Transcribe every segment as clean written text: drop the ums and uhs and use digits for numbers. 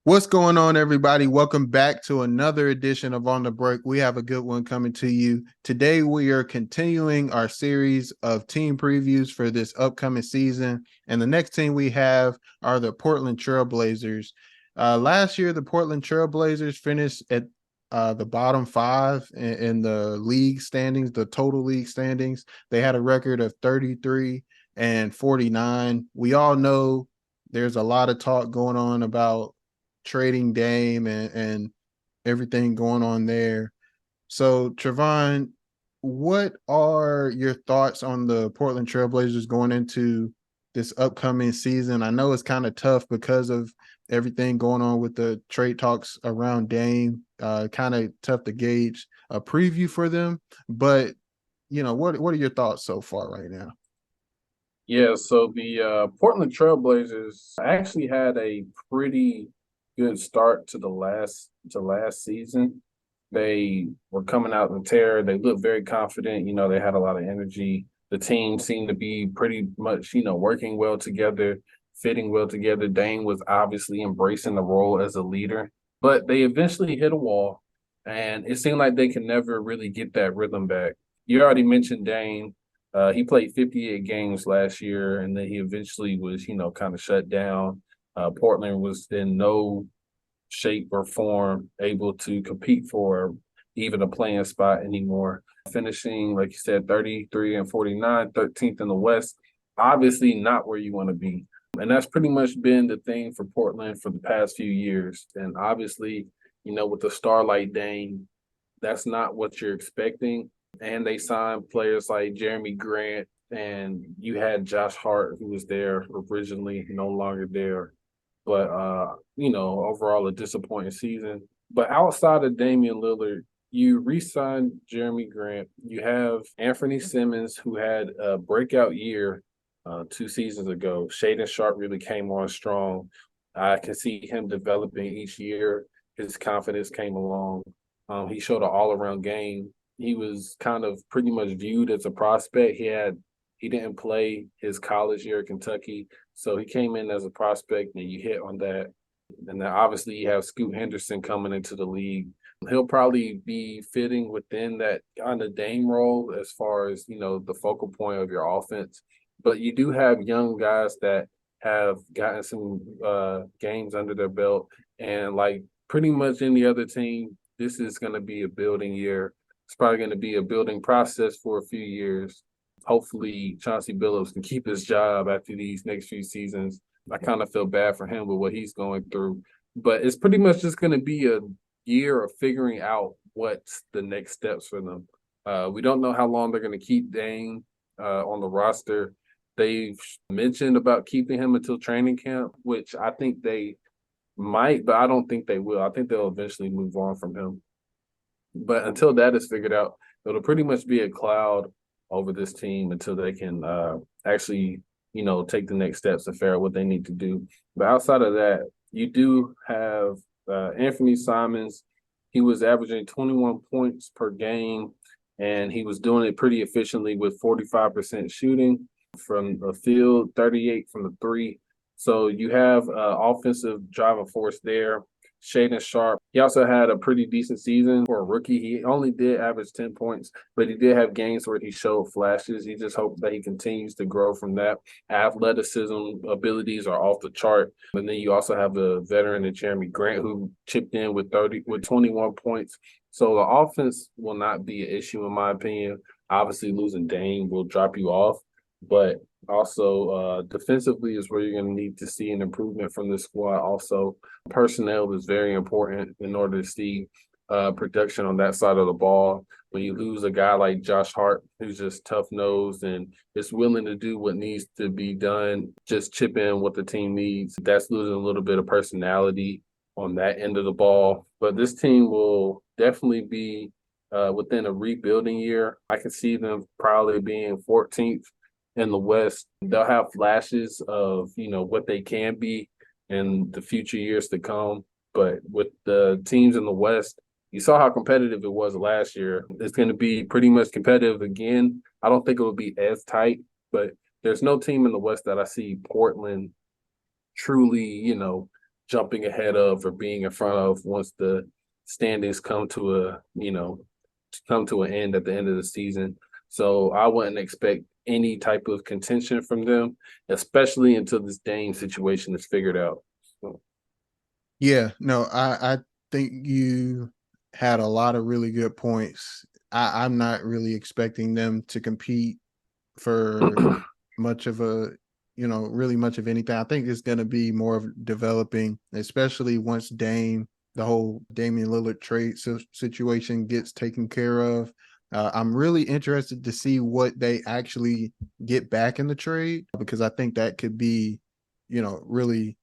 What's going on, everybody? Welcome back to another edition of On the Break. We have a good one coming to you. Today, we are continuing our series of team previews for this upcoming season. And the next team we have are the Portland Trailblazers. Last year, the Portland Trailblazers finished at the bottom five in the league standings, the total league standings. They had a record of 33 and 49. We all know there's a lot of talk going on about trading Dame and everything going on there. So, Trevon, what are your thoughts on the Portland Trailblazers going into this upcoming season? I know it's kind of tough because of everything going on with the trade talks around Dame. Kind of tough to gauge a preview for them, but what are your thoughts so far right now? Yeah, so the Portland Trailblazers actually had a pretty good start to last season. They were coming out in tear. They looked very confident. They had a lot of energy. The team seemed to be pretty much, working well together, fitting well together. Dame was obviously embracing the role as a leader, but they eventually hit a wall, and it seemed like they could never really get that rhythm back. You already mentioned Dame. He played 58 games last year, and then he eventually was, kind of shut down. Portland was in no shape or form able to compete for even a playing spot anymore. Finishing, like you said, 33 and 49, 13th in the West, obviously not where you want to be. And that's pretty much been the thing for Portland for the past few years. And obviously, with a star like Dame, that's not what you're expecting. And they signed players like Jeremy Grant, and you had Josh Hart, who was there originally, no longer there. But overall a disappointing season. But outside of Damian Lillard, you re-signed Jeremy Grant. You have Anthony Simmons, who had a breakout year 2 seasons ago. Shaedon Sharpe really came on strong. I can see him developing each year. His confidence came along. He showed an all-around game. He was kind of pretty much viewed as a prospect. He didn't play his college year at Kentucky, so he came in as a prospect, and you hit on that. And then obviously you have Scoot Henderson coming into the league. He'll probably be fitting within that kind of Dame role as far as, the focal point of your offense. But you do have young guys that have gotten some games under their belt. And like pretty much any other team, this is going to be a building year. It's probably going to be a building process for a few years. Hopefully Chauncey Billups can keep his job after these next few seasons. I kind of feel bad for him with what he's going through. But it's pretty much just going to be a year of figuring out what's the next steps for them. We don't know how long they're going to keep Dame on the roster. They've mentioned about keeping him until training camp, which I think they might, but I don't think they will. I think they'll eventually move on from him. But until that is figured out, it'll pretty much be a cloud over this team until they can actually, take the next steps to figure out what they need to do. But outside of that, you do have Anthony Simons. He was averaging 21 points per game, and he was doing it pretty efficiently with 45% shooting from the field, 38 from the three. So you have offensive driving force there. Shaedon Sharpe. He also had a pretty decent season for a rookie. He only did average 10 points, but he did have games where he showed flashes. He just hopes that he continues to grow from that. Athleticism abilities are off the chart. And then you also have the veteran and Jeremy Grant, who chipped in with 21 points. So the offense will not be an issue in my opinion. Obviously losing Dame will drop you off, but also defensively is where you're going to need to see an improvement from this squad. Also, personnel is very important in order to see production on that side of the ball. When you lose a guy like Josh Hart, who's just tough-nosed and is willing to do what needs to be done, just chip in what the team needs, that's losing a little bit of personality on that end of the ball. But this team will definitely be within a rebuilding year. I can see them probably being 14th in the West. They'll have flashes of, what they can be in the future years to come. But with the teams in the West, you saw how competitive it was last year. It's going to be pretty much competitive again. I don't think it will be as tight, but there's no team in the West that I see Portland truly, jumping ahead of or being in front of once the standings come to an end at the end of the season. So I wouldn't expect any type of contention from them, especially until this Dame situation is figured out. So. Yeah, no, I think you had a lot of really good points. I'm not really expecting them to compete for much of a, really much of anything. I think it's going to be more of developing, especially once the whole Damian Lillard trade situation gets taken care of. I'm really interested to see what they actually get back in the trade, because I think that could be, really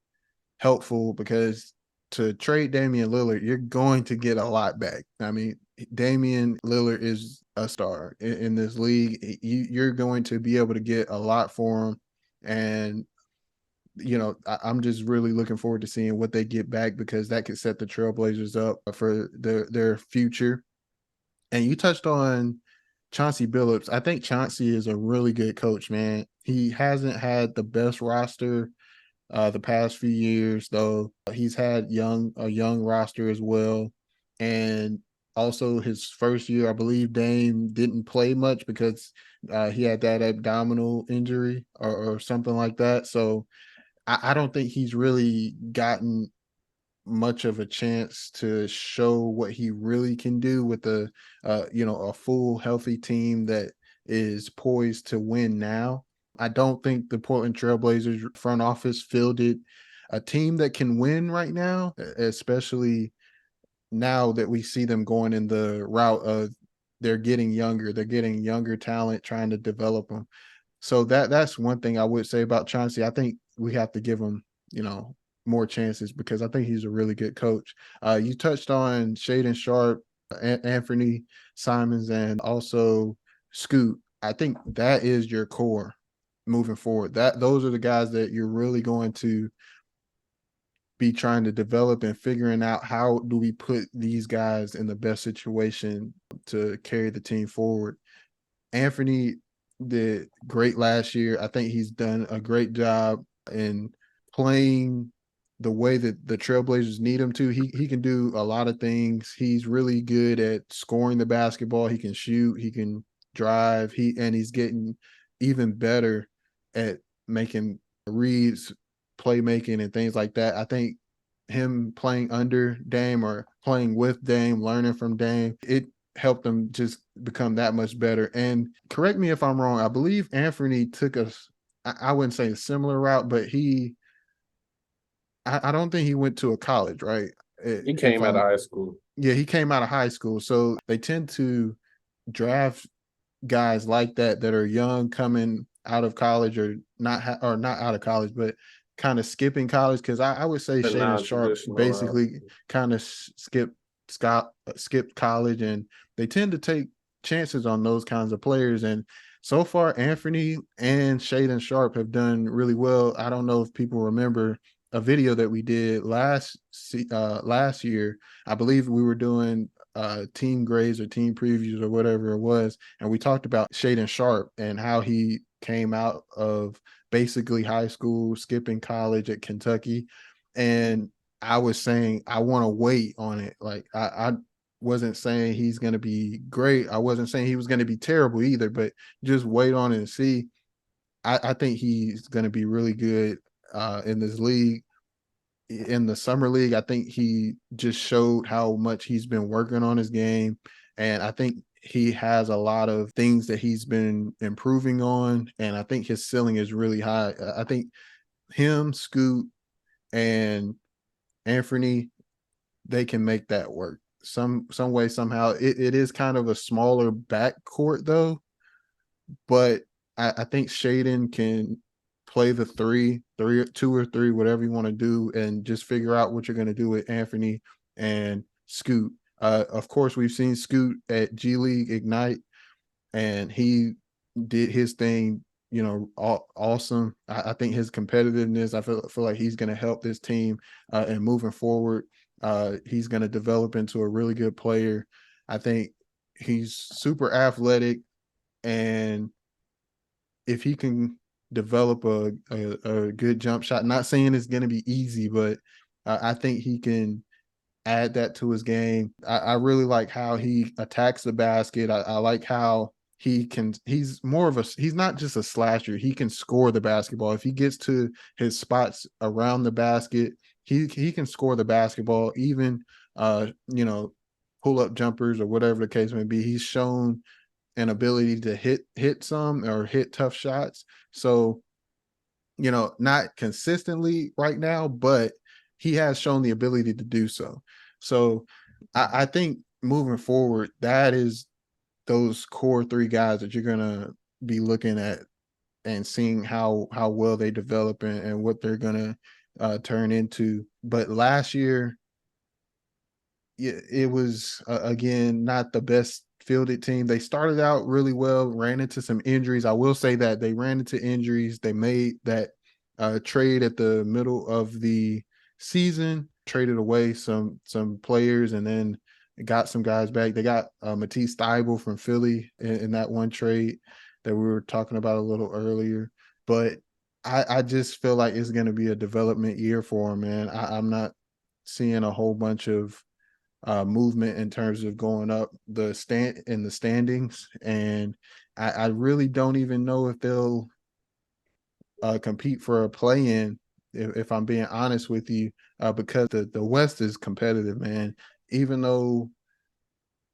helpful, because to trade Damian Lillard, you're going to get a lot back. I mean, Damian Lillard is a star in this league. You're going to be able to get a lot for him. And, I'm just really looking forward to seeing what they get back, because that could set the Trailblazers up for their future. And you touched on Chauncey Billups. I think Chauncey is a really good coach, man. He hasn't had the best roster the past few years, though. He's had a young roster as well. And also his first year, I believe Dame didn't play much because he had that abdominal injury or something like that. So I don't think he's really gotten much of a chance to show what he really can do with a full healthy team that is poised to win now. I don't think the Portland Trailblazers front office fielded a team that can win right now, especially now that we see them going in the route of they're getting younger talent, trying to develop them. So that's one thing I would say about Chauncey. I think we have to give him, more chances, because I think he's a really good coach. You touched on Shaden Sharp, Anthony Simons, and also Scoot. I think that is your core moving forward. Those are the guys that you're really going to be trying to develop and figuring out how do we put these guys in the best situation to carry the team forward. Anthony did great last year. I think he's done a great job in playing the way that the Trailblazers need him to. He can do a lot of things. He's really good at scoring the basketball. He can shoot, he can drive, he's getting even better at making reads, playmaking, and things like that. I think him playing under Dame or playing with Dame, learning from Dame, it helped them just become that much better. And correct me if I'm wrong, I believe Anthony took I wouldn't say a similar route, but I don't think he went to a college, right? He If came out of I'm high school. Yeah, he came out of high school. So they tend to draft guys like that are young, coming out of college, or not out of college, but kind of skipping college. Because I would say The Shaden Sharp non-traditional route. basically kind of skipped college, and they tend to take chances on those kinds of players. And so far, Anthony and Shaden Sharp have done really well. I don't know if people remember a video that we did last year. I believe we were doing team grades or team previews or whatever it was, and we talked about Shaden Sharp and how he came out of basically high school, skipping college at Kentucky. And I was saying I want to wait on it. Like I wasn't saying he's going to be great. I wasn't saying he was going to be terrible either, but just wait on it and see. I think he's going to be really good in this league. In the summer league, I think he just showed how much he's been working on his game. And I think he has a lot of things that he's been improving on. And I think his ceiling is really high. I think him, Scoot, and Anthony, they can make that work some way, somehow. It is kind of a smaller backcourt though, but I think Shaden can play the two or three, whatever you want to do, and just figure out what you're going to do with Anthony and Scoot. Of course, we've seen Scoot at G League Ignite, and he did his thing, awesome. I think his competitiveness, I feel like he's going to help this team and moving forward. He's going to develop into a really good player. I think he's super athletic, and if he can develop a good jump shot, not saying it's going to be easy, but I think he can add that to his game. I really like how he attacks the basket. I like how he's more of he's not just a slasher. He can score the basketball. If he gets to his spots around the basket, he can score the basketball, even pull up jumpers or whatever the case may be. He's shown an ability to hit some or hit tough shots. So, not consistently right now, but he has shown the ability to do so. So I think moving forward, that is those core three guys that you're gonna be looking at and seeing how well they develop and what they're gonna turn into. But last year, it was again not the best fielded team. They started out really well, ran into some injuries. I will say that they ran into injuries. They made that trade at the middle of the season, traded away some players, and then got some guys back. They got Matisse Thybulle from Philly in that one trade that we were talking about a little earlier. But I just feel like it's going to be a development year for him, man. I'm not seeing a whole bunch of movement in terms of going up the standings, and I really don't even know if they'll compete for a play-in. If I'm being honest with you, because the West is competitive, man. Even though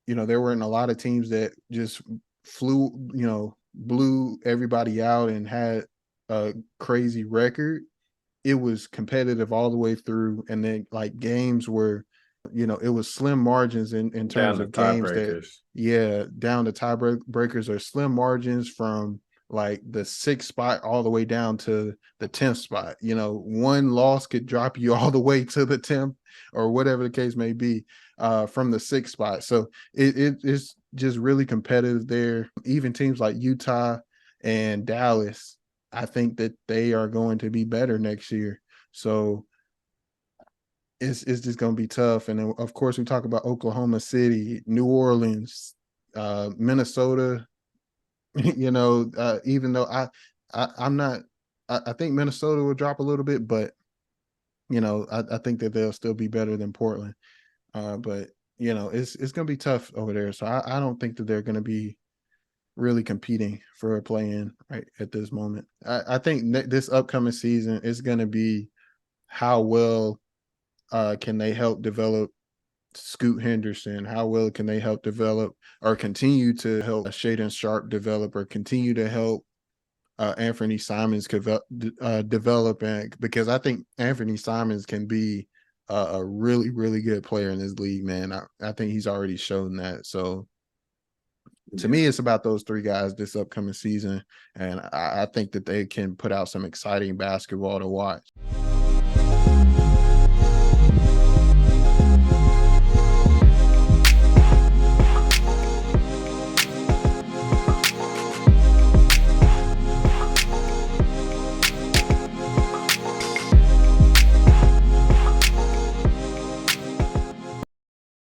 there weren't a lot of teams that just blew everybody out and had a crazy record. It was competitive all the way through, and then like games were it was slim margins in Down terms to of games that, tiebreakers. yeah, down to breakers or slim margins from like the 6th spot all the way down to the 10th spot. One loss could drop you all the way to the 10th or whatever the case may be, from the 6th spot. So it's just really competitive there. Even teams like Utah and Dallas, I think that they are going to be better next year. So it's just going to be tough. And then, of course, we talk about Oklahoma City, New Orleans, Minnesota. Even though I'm not, I think Minnesota will drop a little bit, but I think that they'll still be better than Portland. But it's going to be tough over there. So I don't think that they're going to be really competing for a play-in right at this moment. I think this upcoming season is going to be how well can they help develop Scoot Henderson? How well can they help develop or continue to help Shaedon Sharpe develop or continue to help Anthony Simons develop? And because I think Anthony Simons can be a really, really good player in this league, man. I think he's already shown that. So to me, it's about those three guys this upcoming season. And I think that they can put out some exciting basketball to watch.